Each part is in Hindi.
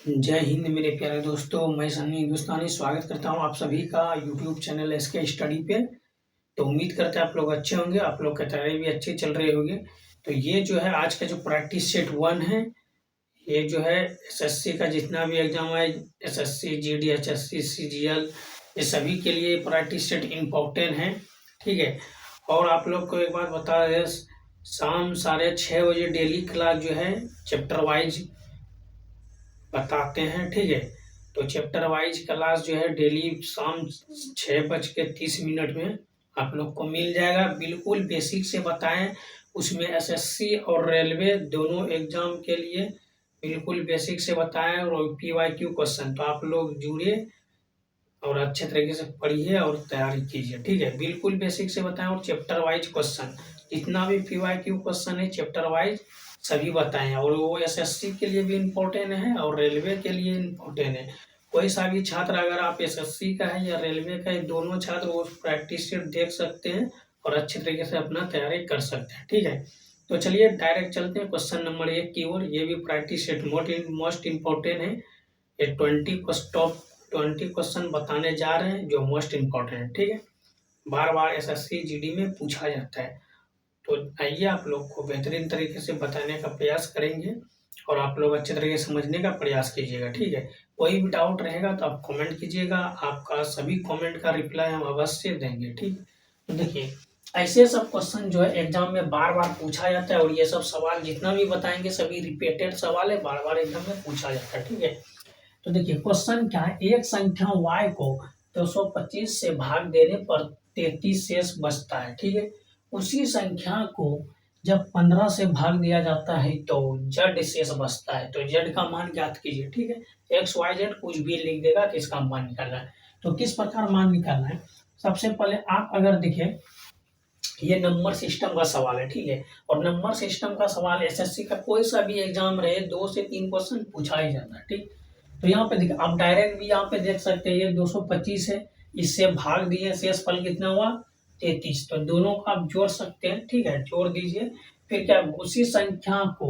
जय हिंद मेरे प्यारे दोस्तों, मैं सन्नी हिंदुस्तानी स्वागत करता हूं आप सभी का यूट्यूब चैनल एसके स्टडी पे। तो उम्मीद करते हैं आप लोग अच्छे होंगे, आप लोग की तैयारी भी अच्छी चल रही होगी। तो ये जो है आज का जो प्रैक्टिस सेट 1 है, ये जो है एसएससी का जितना भी एग्जाम है, एसएससी, जीडी, एचएससी, सीजीएल, ये सभी के लिए प्रैक्टिस सेट इम्पोर्टेंट है। ठीक है, और आप लोग को एक बात बता रहे, शाम 6:30 बजे डेली क्लास जो है चैप्टर वाइज बताते हैं। ठीक है, तो चैप्टर वाइज क्लास जो है डेली शाम 6:30 में आप लोग को मिल जाएगा। बिल्कुल बेसिक से बताएं, उसमें एसएससी और रेलवे दोनों एग्जाम के लिए बिल्कुल बेसिक से बताएं और पीवाईक्यू क्वेश्चन। तो आप लोग जुड़िए और अच्छे तरीके से पढ़िए और तैयारी कीजिए। ठीक है, बिल्कुल बेसिक से बताएं और चैप्टर वाइज क्वेश्चन, जितना भी पीवाईक्यू क्वेश्चन है चैप्टर वाइज सभी बताएं। और वो एसएससी के लिए भी इम्पोर्टेंट है और रेलवे के लिए इम्पोर्टेंट है। कोई सा भी छात्र, अगर आप एसएससी का है या रेलवे का है, दोनों छात्र वो प्रैक्टिस सेट देख सकते हैं और अच्छे तरीके से अपना तैयारी कर सकते हैं। ठीक है, तो चलिए डायरेक्ट चलते हैं क्वेश्चन नंबर 1 की ओर। ये भी प्रैक्टिस सेट मोस्ट इम्पोर्टेंट है। ये 20 क्वेश्चन बताने जा रहे हैं जो मोस्ट इम्पोर्टेंट है। ठीक है, बार बार एसएससी जीडी में पूछा जाता है। तो आइए आप लोग को बेहतरीन तरीके से बताने का प्रयास करेंगे और आप लोग अच्छे तरीके से समझने का प्रयास कीजिएगा। ठीक है, कोई भी डाउट रहेगा तो आप कमेंट कीजिएगा, आपका सभी कमेंट का रिप्लाई हम अवश्य देंगे। ठीक, तो देखिए ऐसे सब क्वेश्चन जो है एग्जाम में बार बार पूछा जाता है और ये सब सवाल जितना भी बताएंगे सभी रिपीटेड सवाल है, बार बार एग्जाम में पूछा जाता है। ठीक है, तो देखिए क्वेश्चन क्या है, एक संख्या y को 225 से भाग देने पर 33 शेष बचता है। ठीक है, उसी संख्या को जब 15 से भाग दिया जाता है तो z शेष बचता है। तो z का मान ज्ञात कीजिए। ठीक है, XYZ कुछ भी लिख देगा तो इसका मान निकालना है। तो किस प्रकार मान निकालना है, सबसे पहले आप अगर देखें, ये नंबर सिस्टम का सवाल है। ठीक है, और नंबर सिस्टम का सवाल एसएससी का कोई सा भी एग्जाम रहे 2 से 3 क्वेश्चन पूछा ही जाता है। ठीक, तो यहाँ पे देखिए आप डायरेक्ट भी यहाँ पे देख सकते हैं, ये 225 है, इससे भाग दिए, शेष फल कितना हुआ 33। तो दोनों को आप जोड़ सकते हैं। ठीक है, जोड़ दीजिए, फिर क्या उसी संख्या को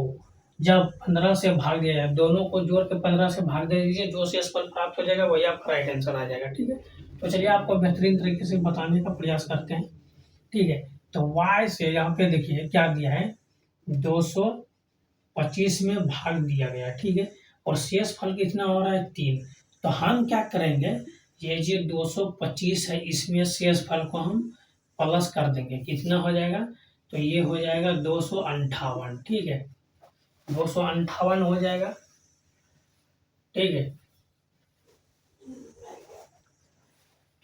जब 15 से भाग दिया जाए, दोनों को जोड़ के 15 से भाग दे दीजिए, जो शेष फल प्राप्त हो जाएगा वही आपका राइट आंसर आ जाएगा। ठीक है, तो चलिए आपको बेहतरीन तरीके से बताने का प्रयास करते हैं। ठीक है, तो y से यहाँ पे देखिए क्या दिया है, 225 में भाग दिया गया। ठीक है, और शेष फल कितना हो रहा है 3। तो हम क्या करेंगे, ये जो 225 है इसमें शेष फल को हम प्लस कर देंगे, कितना हो जाएगा, तो ये हो जाएगा 258। ठीक है, 258 हो जाएगा। ठीक है,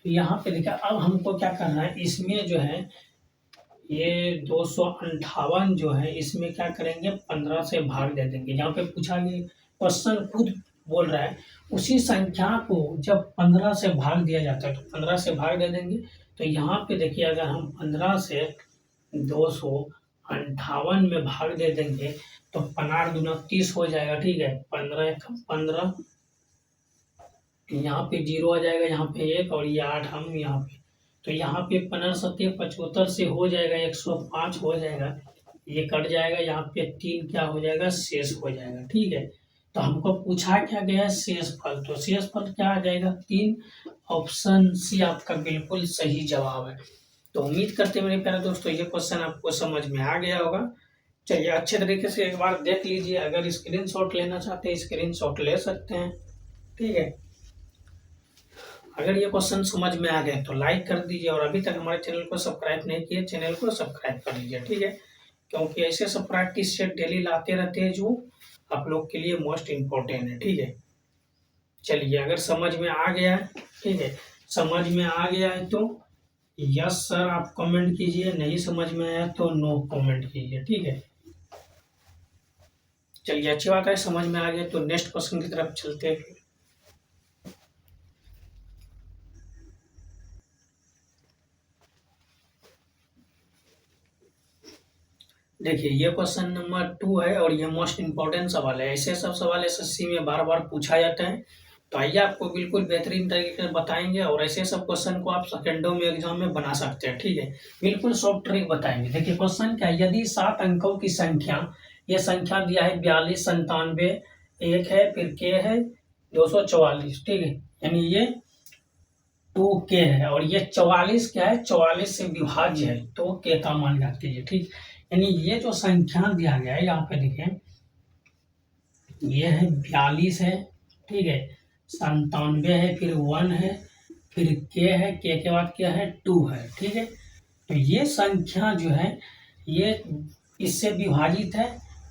तो यहाँ पे देखिए अब हमको क्या करना है, इसमें जो है ये 258 जो है इसमें क्या करेंगे, 15 से भाग दे देंगे। यहाँ पे पूछा कि क्वेश्चन खुद बोल रहा है उसी संख्या को जब 15 से भाग दिया जाता है तो 15 से भाग दे देंगे। तो यहाँ पे देखिए अगर हम 15 से 258 में भाग दे देंगे तो 15 दूना 30 हो जाएगा। ठीक है, 15 1 15, यहाँ पे 0 आ जाएगा, यहाँ पे 1 और ये 8 हम यहाँ पे, तो यहाँ पे 15 सत्ते 75 से हो जाएगा, 105 हो जाएगा, ये कट जाएगा, यहाँ पे 3 क्या हो जाएगा, शेष हो जाएगा। ठीक है, तो हमको पूछा क्या गया, शेष फल, तो शेष फल क्या आ जाएगा 3। ऑप्शन सी आपका बिल्कुल सही जवाब है। तो उम्मीद करते हैं मेरे प्यारे दोस्तों ये क्वेश्चन आपको समझ में आ गया होगा। चलिए अच्छे तरीके से एक बार देख लीजिए, अगर स्क्रीनशॉट लेना चाहते हैं स्क्रीनशॉट ले सकते हैं। ठीक है, अगर ये क्वेश्चन समझ में आ गए तो लाइक कर दीजिए और अभी तक हमारे चैनल को सब्सक्राइब नहीं किए चैनल को सब्सक्राइब कर लीजिए। ठीक है, क्योंकि ऐसे सब प्रैक्टिस सेट डेली लाते रहते हैं जो आप लोग के लिए मोस्ट इम्पोर्टेंट है। ठीक है, चलिए अगर समझ में आ गया है, ठीक है, समझ में आ गया है तो यस सर आप कमेंट कीजिए, नहीं समझ में आया तो नो कमेंट कीजिए। ठीक है, चलिए अच्छी बात है, समझ में आ गया तो नेक्स्ट क्वेश्चन की तरफ चलते हैं। देखिए ये क्वेश्चन नंबर 2 है और ये मोस्ट इम्पोर्टेंट सवाल है। ऐसे सब सवाल एसएससी में बार बार पूछा जाता है, तो आइए आपको बिल्कुल बेहतरीन तरीके से बताएंगे और ऐसे सब क्वेश्चन को आप सेकेंडों में एग्जाम में बना सकते हैं। ठीक है, बिल्कुल सॉफ्ट ट्रिक बताएंगे। देखिए क्वेश्चन क्या है, यदि 7 अंकों की संख्या, ये संख्या दिया है 42, 97, 1 है, फिर के है, 244, ठीक है, यानी ये 2k है और ये 44 क्या है, 44 से विभाज्य है, तो k का मान ज्ञात कीजिए, ठीक। यानी ये जो संख्या दिया गया है यहाँ पे देखिए, ये है 42 है, ठीक है, 97 है, फिर 1 है, फिर k है, k के बाद क्या है, 2 है, ठीक है। तो ये संख्या जो है ये इससे विभाजित है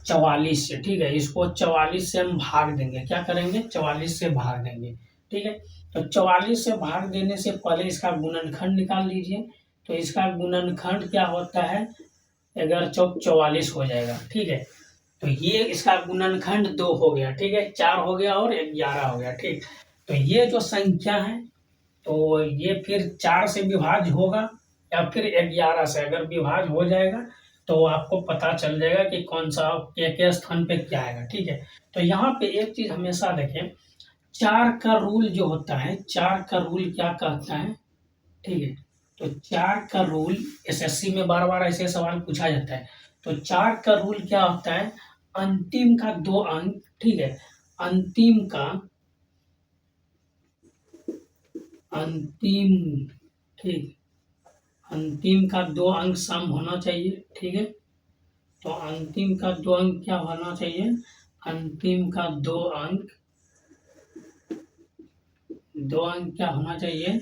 44 से, ठीक है, इसको 44 से हम भाग देंगे, क्या करेंगे, 44 से भाग देंगे, ठीक है। तो 44 से भाग देने से पहले इसका गुणनखंड निकाल लीजिए। तो इसका गुणनखंड क्या होता है, 11 चौक 44 हो जाएगा, ठीक है। तो ये इसका गुणनखंड 2 हो गया, ठीक है, 4 हो गया और 11 हो गया, ठीक। तो ये जो संख्या है तो ये फिर 4 से विभाज्य होगा या फिर 11 से, अगर विभाज्य हो जाएगा तो आपको पता चल जाएगा कि कौन सा के स्थान पे क्या आएगा, ठीक है। तो यहाँ पे एक चीज हमेशा देखें, 4 का रूल जो होता है, 4 का रूल क्या कहता है, ठीक है। तो 4 का रूल एसएससी में बार बार ऐसे सवाल पूछा जाता है। तो 4 का रूल क्या होता है, अंतिम का 2 अंक, ठीक है, अंतिम ठीक, अंतिम का 2 अंक सम होना चाहिए, ठीक है। तो अंतिम का 2 अंक क्या होना चाहिए, अंतिम का 2 अंक क्या होना चाहिए,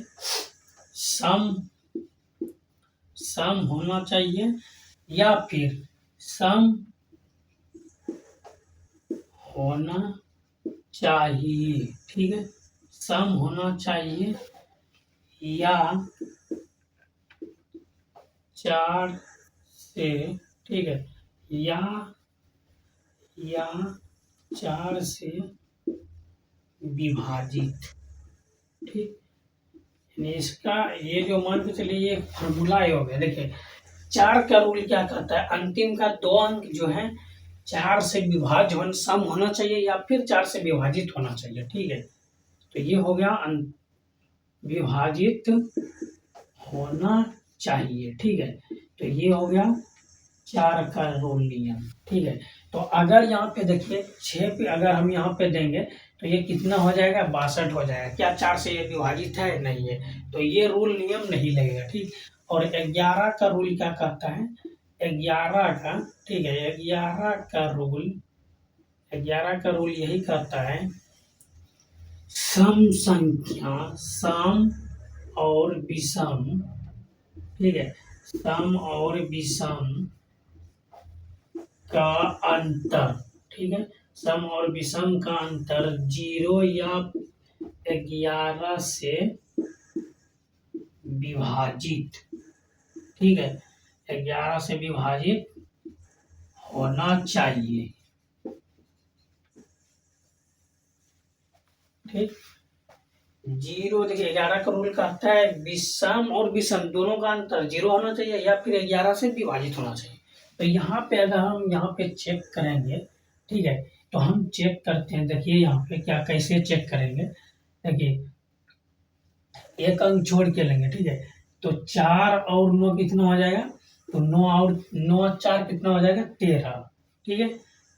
सम होना चाहिए या फिर सम होना चाहिए, ठीक है, सम होना चाहिए या 4 से, ठीक है, या 4 से विभाजित, ठीक। इसका ये जो मान के चलिए ये फॉर्मूला हो गया, देखिए 4 का रूल क्या कहता है, अंतिम का 2 अंक जो है 4 से विभाज्य सम होना चाहिए या फिर 4 से विभाजित होना चाहिए, ठीक है। तो ये हो गया विभाजित होना चाहिए, ठीक है। तो ये हो गया 4 का रूल नियम, ठीक है। तो अगर यहाँ पे देखिए 6 पे अगर हम यहाँ पे देंगे तो ये कितना हो जाएगा, 62 हो जाएगा, क्या 4 से ये विभाजित है, नहीं है, तो ये रूल नियम नहीं लगेगा, ठीक। और 11 का रूल क्या कहता है, 11 का, ठीक है, 11 का रूल यही कहता है, सम संख्या, सम और विषम, ठीक है, सम और विषम का अंतर, ठीक है, सम और विषम का अंतर 0 या 11 से विभाजित, ठीक है, 11 से विभाजित होना चाहिए, ठीक। 0 देखिए 11 का रूल कहता है विषम और विषम दोनों का अंतर 0 होना चाहिए या फिर 11 से विभाजित होना चाहिए। तो यहाँ पे अगर हम यहाँ पे चेक करेंगे, ठीक है, तो हम चेक करते हैं, देखिए यहाँ पे क्या कैसे चेक करेंगे, देखिए एक अंक छोड़ के लेंगे, ठीक है। तो 4 और 9 कितना हो जाएगा, तो 9 और 9 4 कितना हो जाएगा, 13, ठीक है।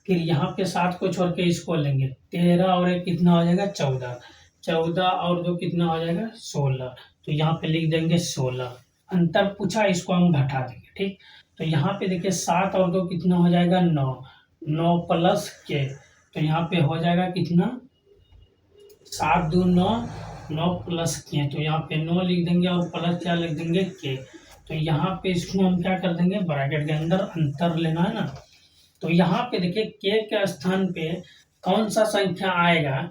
फिर यहाँ पे 7 को छोड़ के इसको लेंगे, 13 और 1 कितना हो जाएगा, 14, 14 और 2 कितना हो जाएगा, 16। तो यहाँ पे लिख देंगे 16, अंतर पूछा इसको हम घटा देंगे, ठीक। तो यहाँ पे देखिए 7 और 2 कितना हो जाएगा, 9, 9 प्लस के, तो यहाँ पे हो जाएगा कितना, 7 2 9, 9 प्लस के, तो यहाँ पे 9 लिख देंगे और प्लस क्या लिख देंगे, के। तो यहाँ पे इसको हम क्या कर देंगे, ब्रैकेट के अंदर अंतर लेना है ना। तो यहाँ पे देखिए के स्थान पे कौन सा संख्या आएगा,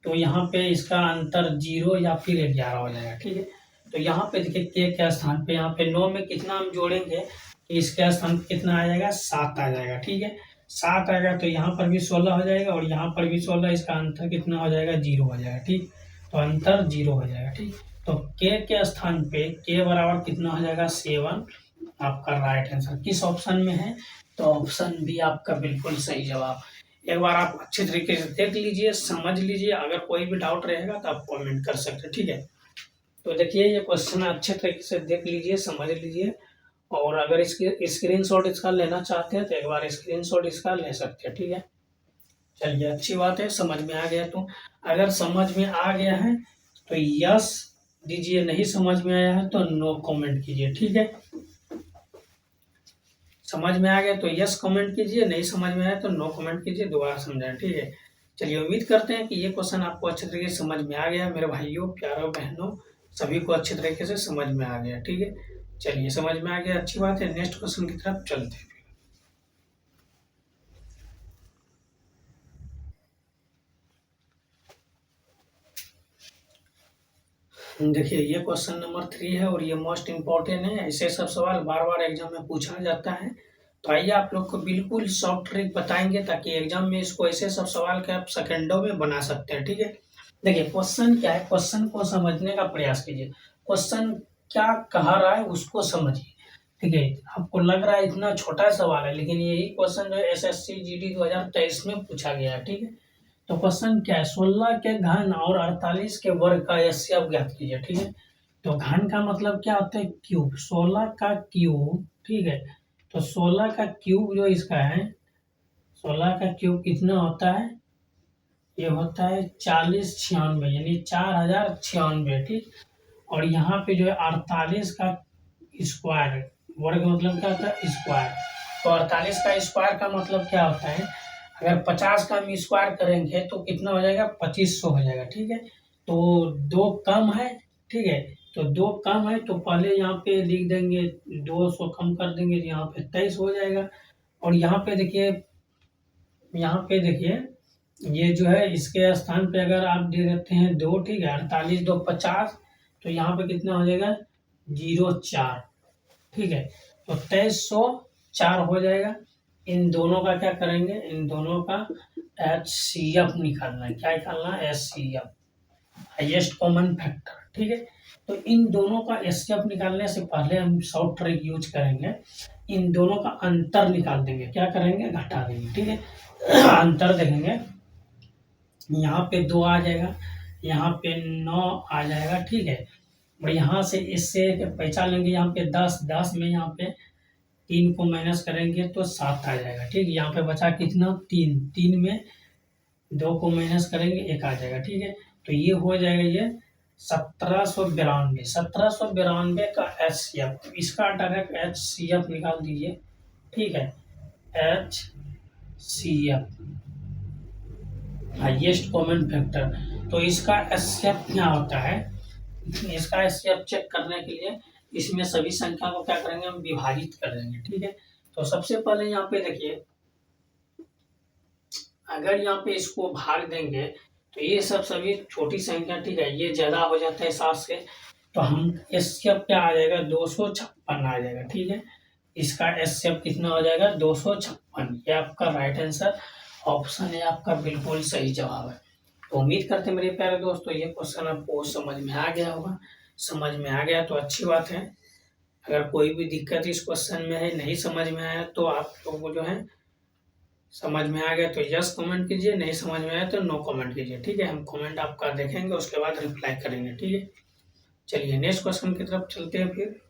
तो यहाँ पे इसका अंतर 0 या फिर 11 हो जाएगा, ठीक है। तो यहाँ पे देखिए के स्थान पे, यहाँ पे 9 में कितना हम जोड़ेंगे, इसके स्थान पे कितना आ जाएगा, 7 आ जाएगा, ठीक है, 7 आएगा, तो यहाँ पर भी 16 हो जाएगा और यहाँ पर भी 16, इसका अंतर कितना हो जाएगा, 0 हो जाएगा, ठीक। तो अंतर 0 हो जाएगा, ठीक। तो के स्थान पे के बराबर कितना हो जाएगा, 7, आपका राइट आंसर किस ऑप्शन में है, तो ऑप्शन बी आपका बिल्कुल सही जवाब। एक बार आप अच्छे तरीके से देख लीजिए, समझ लीजिए, अगर कोई भी डाउट रहेगा तो आप कमेंट कर सकते हैं, ठीक है। तो देखिए ये क्वेश्चन अच्छे तरीके से देख लीजिए, समझ लीजिए, और अगर इसके स्क्रीनशॉट इसका लेना चाहते हैं तो एक बार स्क्रीनशॉट इसका ले सकते हैं, ठीक है। चलिए अच्छी बात है, समझ में आ गया। तो अगर समझ में आ गया है तो यस दीजिए, नहीं समझ में आया है तो नो कमेंट कीजिए, ठीक है। समझ में आ गया तो यस कमेंट कीजिए, नहीं समझ में आया तो नो कमेंट कीजिए, दोबारा समझाएं, ठीक है। चलिए उम्मीद करते हैं कि ये क्वेश्चन आपको अच्छे तरीके से समझ में आ गया मेरे भाइयों प्यारों बहनों, सभी को अच्छे तरीके से समझ में आ गया, ठीक है। चलिए समझ में आ गया, अच्छी बात है। नेक्स्ट क्वेश्चन की तरफ चलते हैं। देखिए ये क्वेश्चन नंबर 3 है और ये मोस्ट इम्पोर्टेंट है। ऐसे सब सवाल बार बार एग्जाम में पूछा जाता है। तो आइए आप लोग को बिल्कुल सॉफ्ट ट्रिक बताएंगे ताकि एग्जाम में इसको ऐसे सब सवाल के आप सेकंडों में बना सकते हैं, ठीक है। देखिए क्वेश्चन क्या है, क्वेश्चन को समझने का प्रयास कीजिए। क्वेश्चन क्या कहा रहा है उसको समझिए, ठीक है। आपको लग रहा है इतना छोटा सवाल है, लेकिन यही क्वेश्चन जो एसएससी जीडी 2023 में पूछा गया है, ठीक है। तो क्वेश्चन क्या है, 16 के घन और 48 के वर्ग का एचसीएफ ज्ञात कीजिए, ठीक है। तो घन का मतलब क्या होता है, क्यूब। 16 का क्यूब, ठीक है। तो 16 का क्यूब जो इसका है, 16 का क्यूब कितना होता है, ये होता है 4096, यानी 4096, ठीक। और यहाँ पे जो है 48 का स्क्वायर, वर्ग मतलब क्या होता है, स्क्वायर। तो 48 का स्क्वायर का मतलब क्या होता है, अगर 50 का हम स्क्वायर करेंगे तो कितना हो जाएगा, 2500 हो जाएगा, ठीक है। तो दो कम है, ठीक है। तो दो कम है तो पहले यहाँ पे लिख देंगे, 200 कम कर देंगे तो यहाँ पे 23 हो जाएगा। और यहाँ पे देखिए ये जो है इसके स्थान पे अगर आप दे देते हैं 2, ठीक है। 48 2 50, तो यहाँ पे कितना हो जाएगा, 04, ठीक है। तो 2304 हो जाएगा। इन दोनों का क्या करेंगे, इन दोनों का एचसीएफ निकालना है। क्या निकालना है, एचसीएफ, हाईएस्ट कॉमन फैक्टर, ठीक है। तो इन दोनों का एचसीएफ निकालने से पहले हम शॉर्ट ट्रिक यूज करेंगे। इन दोनों का अंतर निकाल देंगे, क्या करेंगे, घटा देंगे, ठीक है। अंतर देखेंगे, यहाँ पे 2 आ जाएगा, यहाँ पे 9 आ जाएगा, ठीक है। और यहाँ से इससे पहचान लेंगे, यहाँ पे 10 में यहाँ पे 3 को माइनस करेंगे तो 7 आ जाएगा, ठीक है। यहाँ पे बचा कितना, 3 में 2 को माइनस करेंगे 1 आ जाएगा, ठीक है। तो ये हो जाएगा, ये 1792 का एचसीएफ, इसका डायरेक्ट एचसीएफ निकाल दीजिए, ठीक है। HCF, highest common factor. तो इसका एचसीएफ क्या होता है, इसका एचसीएफ चेक करने के लिए इसमें सभी संख्या को क्या करेंगे, हम विभाजित कर देंगे, ठीक है। तो सबसे पहले यहाँ पे देखिए, अगर यहाँ पे इसको भाग देंगे तो ये सब सभी छोटी संख्या, ठीक है, ये ज्यादा हो जाता है 7 से। तो हम एचसीएफ क्या आ जाएगा, 256 आ जाएगा, ठीक है। इसका एचसीएफ कितना हो जाएगा, 256। ये आपका राइट आंसर ऑप्शन है, आपका बिल्कुल सही जवाब है। तो उम्मीद करते हैं मेरे प्यारे दोस्तों ये क्वेश्चन आपको समझ में आ गया होगा। समझ में आ गया तो अच्छी बात है। अगर कोई भी दिक्कत इस क्वेश्चन में है, नहीं समझ में आया, तो आप लोगों को जो है समझ में आ गया तो यस कमेंट कीजिए, नहीं समझ में आया तो नो कमेंट कीजिए, ठीक है। हम कमेंट आपका देखेंगे, उसके बाद रिप्लाई करेंगे, ठीक है। चलिए नेक्स्ट क्वेश्चन की तरफ चलते हैं फिर।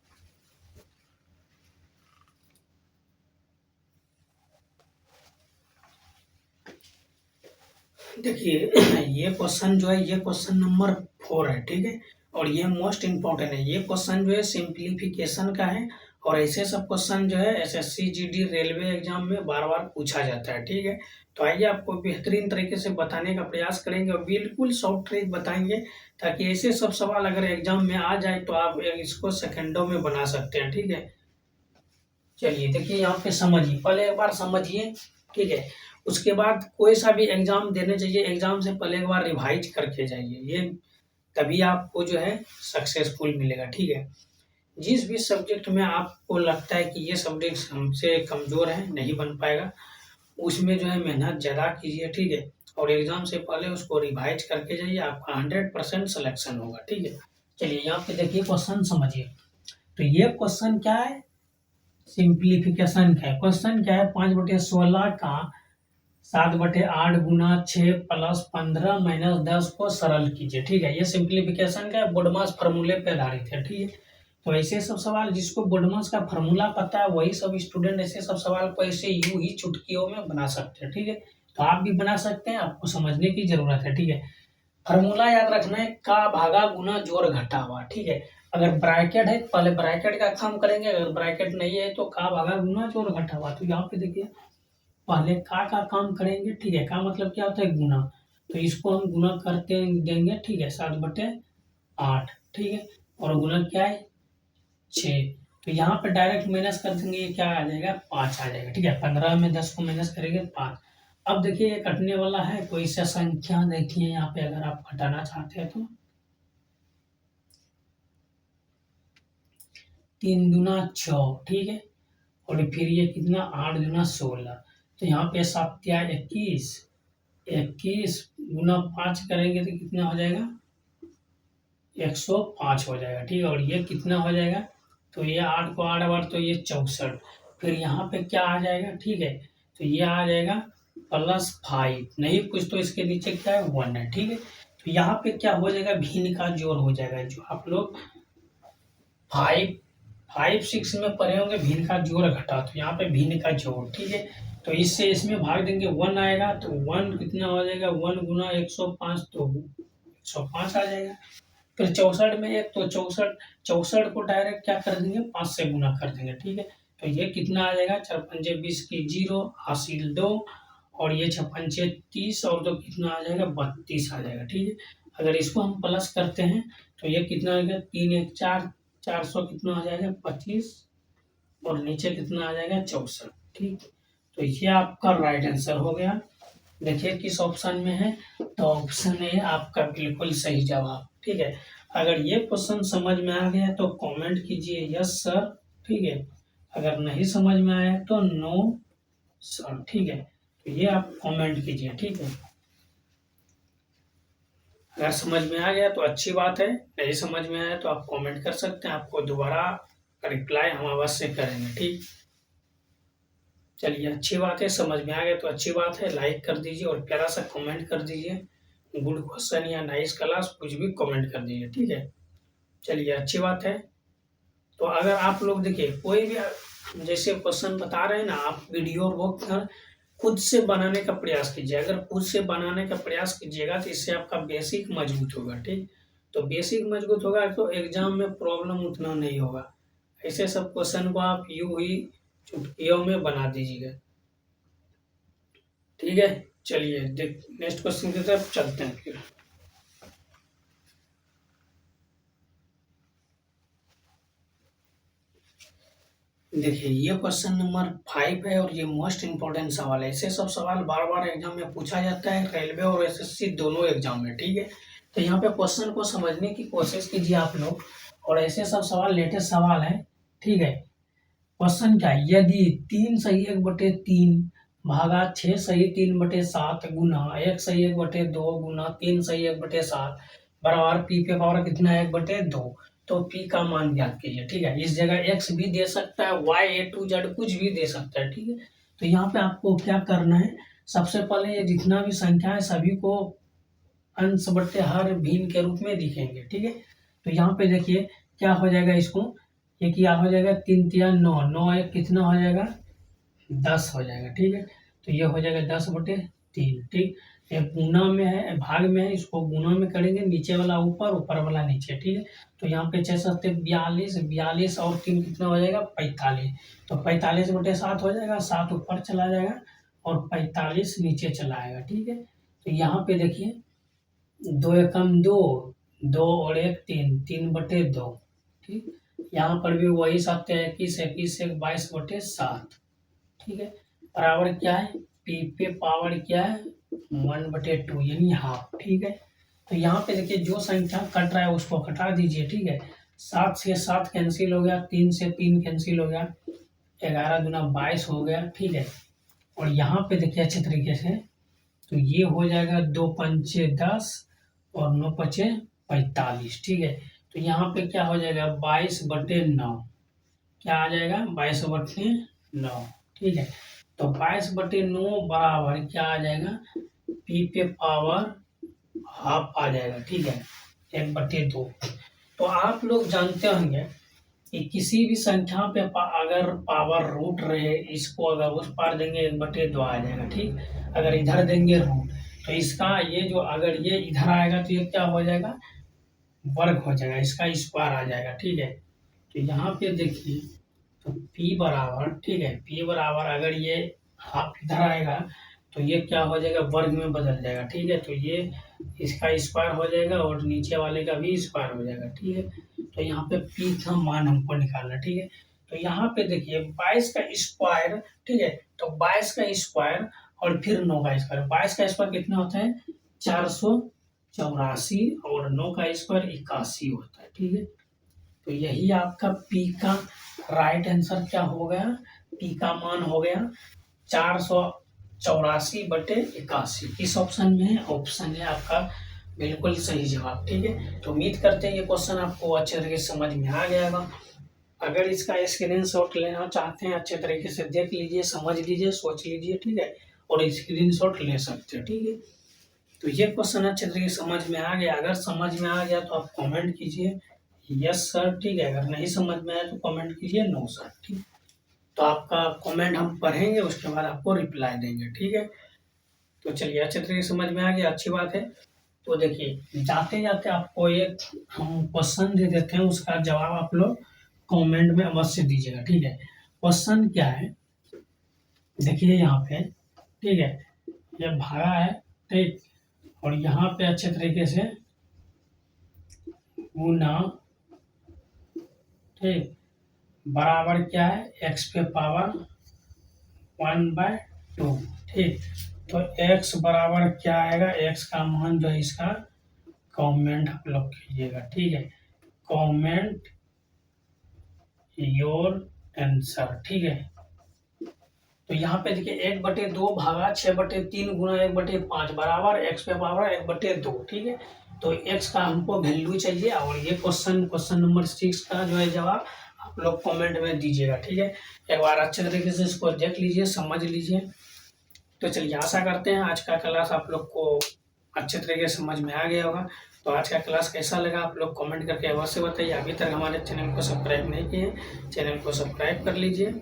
देखिए ये क्वेश्चन जो है, ये क्वेश्चन नंबर 4 है, ठीक है। और ये मोस्ट इम्पोर्टेंट है। ये क्वेश्चन जो है सिंप्लीफिकेशन का है, और ऐसे सब क्वेश्चन जो है एसएससी जीडी रेलवे एग्जाम में बार बार पूछा जाता है, ठीक है। तो आइए आपको बेहतरीन तरीके से बताने का प्रयास करेंगे और बिल्कुल शॉर्ट ट्रिक बताएंगे, ताकि ऐसे सब सवाल अगर एग्जाम में आ जाए तो आप इसको सेकंडों में बना सकते हैं, ठीक है। चलिए देखिए यहाँ पे समझिए, पहले एक बार समझिए, ठीक है। उसके बाद कोई सा भी एग्जाम देने चाहिए, एग्जाम से पहले एक बार रिवाइज करके जाइए, ये तभी आपको जो है सक्सेसफुल मिलेगा, ठीक है। जिस भी सब्जेक्ट में आपको लगता है कि ये सब्जेक्ट हमसे कमजोर है, नहीं बन पाएगा, उसमें जो है मेहनत ज़्यादा कीजिए, ठीक है। और एग्जाम से पहले उसको रिवाइज करके जाइए, आपका 100% सिलेक्शन होगा, ठीक है। चलिए यहाँ पे देखिए क्वेश्चन समझिए। तो ये क्वेश्चन क्या है, सिंप्लीफिकेशन का है। क्वेश्चन क्या है, 5/16 का 7/8 गुना 6 प्लस 15 माइनस 10 को सरल कीजिए, ठीक है। ये सिंप्लीफिकेशन का बोडमास फार्मूले पे आधारित है, ठीक है। तो ऐसे सब सवाल जिसको बोडमास का फार्मूला पता है, वही सब स्टूडेंट ऐसे सब सवाल को ऐसे यूं ही चुटकियों में बना सकते हैं, ठीक है। तो आप भी बना सकते हैं, आपको समझने की जरूरत है। ठीक है, फॉर्मूला याद रखना है, का भागा गुना जोड़ घटा हुआ। ठीक है, अगर ब्रैकेट है पहले ब्रैकेट का काम करेंगे, अगर ब्रैकेट नहीं है तो का भागा गुना जोड़ घटा हुआ। तो यहाँ पे देखिए पहले का काम करेंगे। ठीक है, का मतलब क्या होता है गुना, तो इसको हम गुना करते देंगे। ठीक है, 7/8। ठीक है, और गुना क्या है 6। तो यहाँ पे डायरेक्ट माइनस कर देंगे, ये क्या आ जाएगा 5 आ जाएगा। ठीक है, 15 में 10 को माइनस करेंगे 5। अब देखिए ये कटने वाला है, कोई सा संख्या देखिए यहाँ पे अगर आप घटाना चाहते हैं तो 3 दूना 6। ठीक है, और फिर ये कितना 8 दूना 16। तो यहाँ पे 7 या 21, 21 गुना 5 करेंगे तो कितना हो जाएगा 105 हो जाएगा। ठीक है, और ये कितना हो जाएगा, तो ये 8 को 8 बार तो ये 64। फिर यहाँ पे क्या आ जाएगा, ठीक है, तो ये आ जाएगा +5, नहीं कुछ तो इसके नीचे क्या है 1 है। ठीक है, तो यहाँ पे क्या हो जाएगा भिन्न का जोड़ हो जाएगा, जो आप लोग 5 6 में पढ़े होंगे भिन्न का जोड़ घटा, तो यहाँ पे भिन्न का जोड़। ठीक है, तो इससे इसमें भाग देंगे 1 आएगा, तो 1 कितना हो जाएगा 1 गुना 105, तो 105 आ जाएगा। फिर 64 में एक, तो 64 को डायरेक्ट क्या कर देंगे 5 से गुना कर देंगे। ठीक है, तो ये कितना आ जाएगा 4 पंजे 20 की 0 हासिल 2, और ये 6 पंजे 30 और 2 कितना आ जाएगा 32 आ जाएगा। ठीक है, अगर इसको हम प्लस करते हैं तो ये कितना आ जाएगा 3 1 4, 400 कितना आ जाएगा 25, और नीचे कितना आ जाएगा 64। ठीक, तो ये आपका राइट आंसर हो गया। देखिए किस ऑप्शन में है, तो ऑप्शन ए आपका बिल्कुल सही जवाब। ठीक है, अगर ये क्वेश्चन समझ में आ गया तो कमेंट कीजिए यस सर। ठीक है, अगर नहीं समझ में आया तो नो सर। ठीक है, तो ये आप कमेंट कीजिए। ठीक है, अगर समझ में आ गया तो अच्छी बात है, नहीं समझ में आया तो आप कमेंट कर सकते हैं, आपको दोबारा रिप्लाई हम अवश्य करेंगे। ठीक, चलिए अच्छी बात है, समझ में आ गया तो अच्छी बात है, लाइक कर दीजिए और प्यारा सा कमेंट कर दीजिए, गुड क्वेश्चन या नाइस क्लास कुछ भी कमेंट कर दीजिए। ठीक है, चलिए अच्छी बात है। तो अगर आप लोग देखिए कोई भी जैसे क्वेश्चन बता रहे हैं ना, आप वीडियो रोक कर खुद से बनाने का प्रयास कीजिए। अगर खुद से बनाने का प्रयास कीजिएगा तो इससे आपका बेसिक मजबूत होगा। ठीक, तो बेसिक मजबूत होगा तो एग्जाम में प्रॉब्लम उतना नहीं होगा। ऐसे सब क्वेश्चन को आप यूं ही चुटकियों में बना दीजिएगा। ठीक है, चलिए देख नेक्स्ट क्वेश्चन की तरफ चलते हैं फिर। देखिए ये क्वेश्चन नंबर 5 है और ये मोस्ट इंपॉर्टेंट सवाल है। ऐसे सब सवाल बार बार एग्जाम में पूछा जाता है, रेलवे और एसएससी दोनों एग्जाम में। ठीक है, तो यहाँ पे क्वेश्चन को समझने की कोशिश कीजिए आप लोग, और ऐसे सब सवाल लेटेस्ट सवाल है। ठीक है, क्वेश्चन क्या है, यदि 3 सही 1/3 भागा 6 सही 3/7 गुना 1 सही 1/2 गुना 3 सही 1/7 बराबर पी पे पावर कितना है 1/2, तो पी का मान ज्ञात कीजिए। ठीक है, इस जगह एक्स भी दे सकता है, वाई ए टू जेड कुछ भी दे सकता है। ठीक है, तो यहाँ पे आपको क्या करना है, सबसे पहले ये जितना भी संख्या है सभी को अंश बट्टे हर भिन्न के रूप में दिखेंगे। ठीक है, तो यहाँ पे देखिए क्या हो जाएगा, इसको ये क्या हो जाएगा 3 3 9, 9 1 कितना हो जाएगा 10 हो जाएगा। ठीक है, तो ये हो जाएगा 10/3। ठीक, ये गुना में है भाग में है, इसको गुना में करेंगे, नीचे वाला ऊपर ऊपर वाला नीचे। ठीक है, तो यहाँ पे 6 7 42, 42 और 3 कितना हो जाएगा 45, तो 45/7 हो जाएगा, 7 ऊपर चला जाएगा और 45 नीचे चला आएगा। ठीक है, तो यहाँ पे देखिए 2 एकम 2, 2 और 1 3, 3/2। ठीक, यहाँ पर भी वही 7 21 21 1 22/7। ठीक है, बराबर क्या है पी पे पावर क्या है 1/2 यानी हाफ। ठीक है, तो यहाँ पे देखिए जो संख्या कट रहा है उसको हटा दीजिए। ठीक है, 7 से 7 कैंसिल हो गया, 3 से 3 कैंसिल हो गया, 11 दूना 22 हो गया। ठीक है, और यहाँ पे देखिए अच्छे तरीके से, तो ये हो जाएगा 2 पंचे 10 और 9 पचे 45। ठीक है, तो यहाँ पे क्या हो जाएगा 22/9, क्या आ जाएगा 22/9। ठीक है, तो 22/9 बराबर क्या आ जाएगा पी पे पावर हाफ आ जाएगा। ठीक है, 1/2। तो आप लोग जानते होंगे कि किसी भी संख्या पे अगर पावर रूट रहे, इसको अगर उस पार देंगे 1/2 आ जाएगा, ठीक। अगर इधर देंगे रूट, तो इसका ये जो अगर ये इधर आएगा तो ये क्या हो जाएगा, वर्ग हो जाएगा, इसका स्क्वायर आ जाएगा, ठीक है। तो यहाँ पे देखिए, तो P बराबर, ठीक है, P बराबर अगर ये हाफ इधर आएगा तो ये क्या हो जाएगा, वर्ग में बदल जाएगा, ठीक है। तो ये इसका स्क्वायर हो जाएगा और नीचे वाले का भी स्क्वायर हो जाएगा, ठीक है। तो यहाँ पे P का मान हमको निकालना, ठीक है। तो यहाँ पे देखिए 22 का स्क्वायर, ठीक है, तो 22 का स्क्वायर और फिर 9 का स्क्वायर, 22 का स्क्वायर कितना होता है, 484 और 9 का स्क्वायर 81 होता है, ठीक है। तो यही आपका P का राइट आंसर क्या हो गया, P का मान हो गया 484/81। किस ऑप्शन में है, ऑप्शन है आपका बिल्कुल सही जवाब, ठीक है। तो उम्मीद करते हैं ये क्वेश्चन आपको अच्छे तरीके से समझ में आ गया होगा। अगर इसका स्क्रीनशॉट लेना चाहते हैं, अच्छे तरीके से देख लीजिए, समझ लीजिए, सोच लीजिए, ठीक है, और स्क्रीनशॉट ले सकते हैं, ठीक है। तो ये क्वेश्चन अच्छे तरीके से समझ में आ गया, अगर समझ में आ गया तो आप कमेंट कीजिए यस सर, ठीक है। अगर नहीं समझ में आया तो कमेंट कीजिए नो सर, ठीक। तो आपका कमेंट हम पढ़ेंगे, उसके बाद आपको रिप्लाई देंगे, ठीक है। तो चलिए, अच्छे तरीके से समझ में आ गया, अच्छी बात है। तो देखिए, जाते जाते आपको एक हम क्वेश्चन दे देते हैं, उसका जवाब आप लोग कमेंट में अवश्य दीजिएगा, ठीक है। क्वेश्चन क्या है, देखिए यहाँ पे, ठीक है, ये भागा है, ठीक, और यहाँ पे अच्छे तरीके से गुना, ठीक, बराबर क्या है, x पे पावर 1/2, ठीक। तो x बराबर क्या आएगा, x का मान जो है इसका कमेंट आप लोग कीजिएगा, ठीक है। कमेंट योर आंसर, ठीक है। तो यहाँ पे देखिए 1/2 भागा 6/3 गुना 1/5 बराबर x पे पावर 1/2, ठीक है। तो x का हमको वैल्यू चाहिए और ये क्वेश्चन नंबर 6 का जो है जवाब आप लोग कमेंट में दीजिएगा, ठीक है। एक बार अच्छे तरीके से इसको देख लीजिए, समझ लीजिए। तो चलिए, आशा करते हैं आज का क्लास आप लोग को अच्छे तरीके से समझ में आ गया होगा। तो आज का क्लास कैसा लगा आप लोग कमेंट करके अवश्य बताइए। अभी तक हमारे चैनल को सब्सक्राइब नहीं किए हैं, चैनल को सब्सक्राइब कर लीजिए,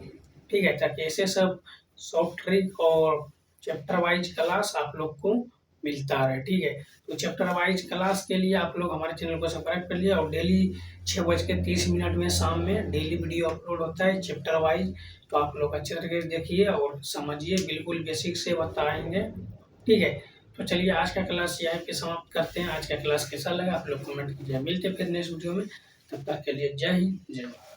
ठीक है, ताकि ऐसे सब सॉफ्ट ट्रिक और चैप्टर वाइज क्लास आप लोग को मिलता रहे, ठीक है। तो चैप्टर वाइज क्लास के लिए आप लोग हमारे चैनल को सब्सक्राइब कर लिया और डेली 6:30 में शाम में डेली वीडियो अपलोड होता है चैप्टर वाइज। तो आप लोग अच्छे तरीके से देखिए और समझिए, बिल्कुल बेसिक से बताएंगे, ठीक है। तो चलिए, आज का क्लास यहीं पे समाप्त करते हैं। आज का क्लास कैसा लगा आप लोग कमेंट कीजिए। मिलते हैं फिर नेक्स्ट वीडियो में, तब तक के लिए जय हिंद, जय भारत।